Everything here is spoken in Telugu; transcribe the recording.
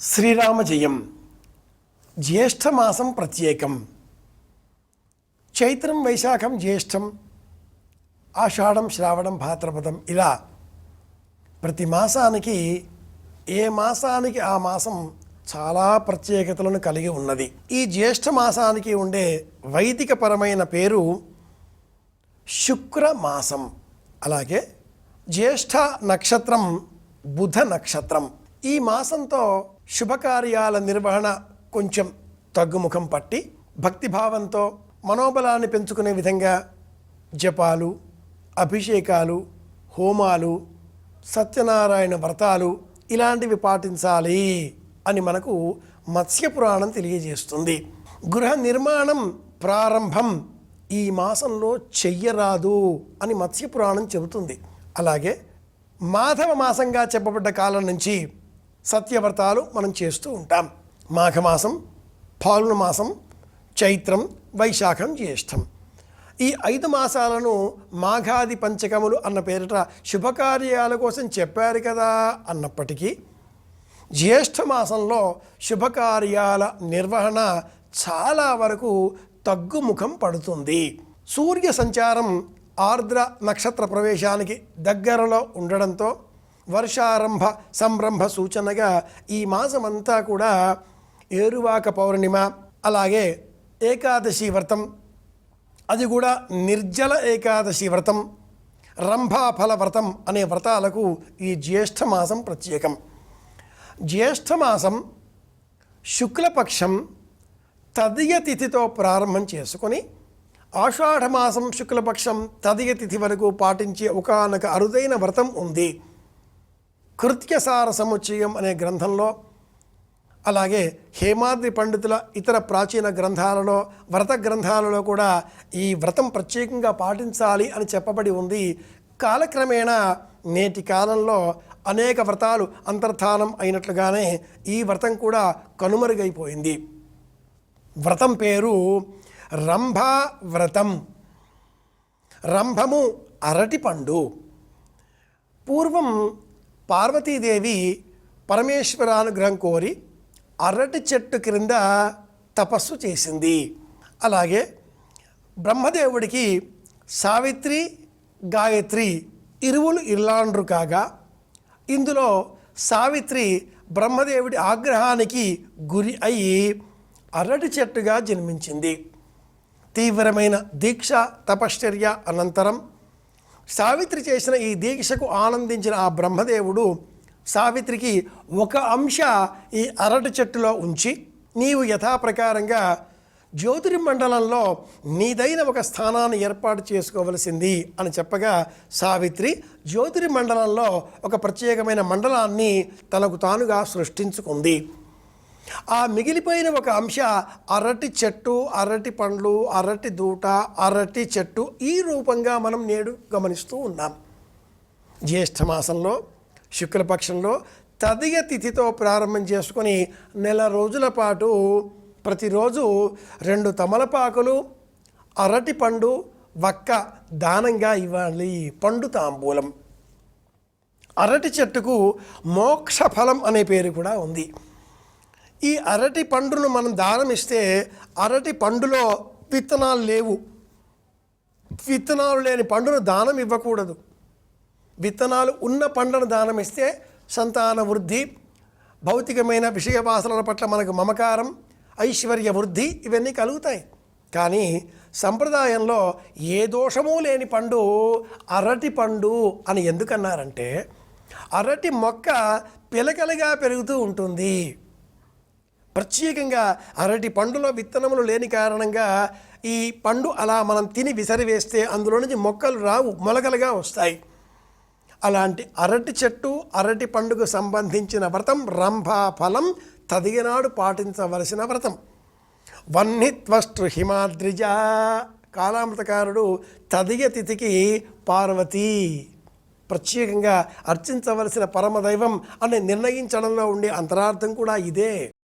శ్రీరామ జయం. జ్యేష్ఠమాసం ప్రత్యేకం. చైత్రం, వైశాఖం, జ్యేష్టం, ఆషాఢం, శ్రావణం, భాద్రపదం ఇలా ప్రతి మాసానికి ఏ మాసానికి ఆ మాసం చాలా ప్రత్యేకతలను కలిగి ఉన్నది. ఈ జ్యేష్ఠ మాసానికి ఉండే వైదికపరమైన పేరు శుక్రమాసం. అలాగే జ్యేష్ఠ నక్షత్రం బుధ నక్షత్రం. ఈ మాసంతో శుభకార్యాల నిర్వహణ కొంచెం తగ్గుముఖం పట్టి భక్తిభావంతో మనోబలాన్ని పెంచుకునే విధంగా జపాలు, అభిషేకాలు, హోమాలు, సత్యనారాయణ వ్రతాలు ఇలాంటివి పాటించాలి అని మనకు మత్స్యపురాణం తెలియజేస్తుంది. గృహ నిర్మాణం ప్రారంభం ఈ మాసంలో చెయ్యరాదు అని మత్స్యపురాణం చెబుతుంది. అలాగే మాధవ మాసంగా చెప్పబడ్డ కాలం నుంచి సత్యవ్రతాలు మనం చేస్తూ ఉంటాం. మాఘమాసం, ఫాల్గుణ మాసం, చైత్రం, వైశాఖం, జ్యేష్టం ఈ 5 మాసాలను మాఘాది పంచకములు అన్న పేరిట శుభకార్యాల కోసం చెప్పారు కదా అన్నప్పటికీ జ్యేష్ఠ మాసంలో శుభకార్యాల నిర్వహణ చాలా వరకు తగ్గుముఖం పడుతుంది. సూర్య సంచారం ఆర్ద్ర నక్షత్ర ప్రవేశానికి దగ్గరలో ఉండడంతో వర్షారంభ సంరంభ సూచనగా ఈ మాసమంతా కూడా ఏరువాక పౌర్ణిమ, అలాగే ఏకాదశి వ్రతం, అది కూడా నిర్జల ఏకాదశి వ్రతం, రంభాఫల వ్రతం అనే వ్రతాలకు ఈ జ్యేష్ఠమాసం ప్రత్యేకం. జ్యేష్ఠమాసం శుక్లపక్షం తదియ తిథితో ప్రారంభం చేసుకొని ఆషాఢమాసం శుక్లపక్షం తదియ తిథి వరకు పాటించే ఒకానొక అరుదైన వ్రతం ఉంది. కృత్యసార సముచ్చయం అనే గ్రంథంలో, అలాగే హేమాద్రి పండితుల ఇతర ప్రాచీన గ్రంథాలలో, వ్రత గ్రంథాలలో కూడా ఈ వ్రతం ప్రత్యేకంగా పాటించాలి అని చెప్పబడి ఉంది. కాలక్రమేణా నేటి కాలంలో అనేక వ్రతాలు అంతర్ధానం అయినట్లుగానే ఈ వ్రతం కూడా కనుమరుగైపోయింది. వ్రతం పేరు రంభా వ్రతం. రంభము అరటిపండు. పూర్వం పార్వతీదేవి పరమేశ్వరానుగ్రహం కోరి అరటి చెట్టు క్రింద తపస్సు చేసింది. అలాగే బ్రహ్మదేవుడికి సావిత్రి, గాయత్రి ఇరువులు ఇల్లాండ్రు కాగా ఇందులో సావిత్రి బ్రహ్మదేవుడి ఆగ్రహానికి గురి అయి అరటి చెట్టుగా జన్మించింది. తీవ్రమైన దీక్ష తపశ్చర్య అనంతరం సావిత్రి చేసిన ఈ దీక్షకు ఆనందించిన ఆ బ్రహ్మదేవుడు సావిత్రికి ఒక అంశ ఈ అరటి చెట్టులో ఉంచి, నీవు యథాప్రకారంగా జ్యోతిర్మండలంలో నీదైన ఒక స్థానాన్ని ఏర్పాటు చేసుకోవలసింది అని చెప్పగా సావిత్రి జ్యోతిర్మండలంలో ఒక ప్రత్యేకమైన మండలాన్ని తనకు తానుగా సృష్టించుకుంది. ఆ మిగిలిపోయిన ఒక అంశ అరటి చెట్టు, అరటి పండ్లు, అరటి దూట, అరటి చెట్టు ఈ రూపంగా మనం నేడు గమనిస్తూ ఉన్నాం. జ్యేష్ఠమాసంలో శుక్లపక్షంలో తదియ తిథితో ప్రారంభం చేసుకొని నెల రోజుల పాటు ప్రతిరోజు 2 తమలపాకులు, అరటి పండు, వక్క దానంగా ఇవ్వాలి. పండు తాంబూలం. అరటి చెట్టుకు మోక్షఫలం అనే పేరు కూడా ఉంది. ఈ అరటి పండును మనం దానం ఇస్తే అరటి పండులో విత్తనాలు లేవు. విత్తనాలు లేని పండును దానం ఇవ్వకూడదు. విత్తనాలు ఉన్న పండును దానం ఇస్తే సంతాన వృద్ధి, భౌతికమైన విషయ వాసనల పట్ల మనకు మమకారం, ఐశ్వర్య వృద్ధి ఇవన్నీ కలుగుతాయి. కానీ సంప్రదాయంలో ఏ దోషమూ లేని పండు అరటి పండు అని ఎందుకన్నారంటే అరటి మొక్క పిలకలుగా పెరుగుతూ ఉంటుంది. ప్రత్యేకంగా అరటి పండులో విత్తనములు లేని కారణంగా ఈ పండు అలా మనం తిని విసిరివేస్తే అందులో నుంచి మొక్కలు రావు, మొలకలుగా వస్తాయి. అలాంటి అరటి చెట్టు, అరటి పండుగకు సంబంధించిన వ్రతం రంభాఫలం తదియనాడు పాటించవలసిన వ్రతం. వన్నిత్వస్తు హిమాద్రిజ. కాలామృతకారుడు తదియ తిథికి పార్వతి ప్రత్యేకంగా అర్చించవలసిన పరమదైవం అని నిర్ణయించడంలో ఉండే అంతరార్థం కూడా ఇదే.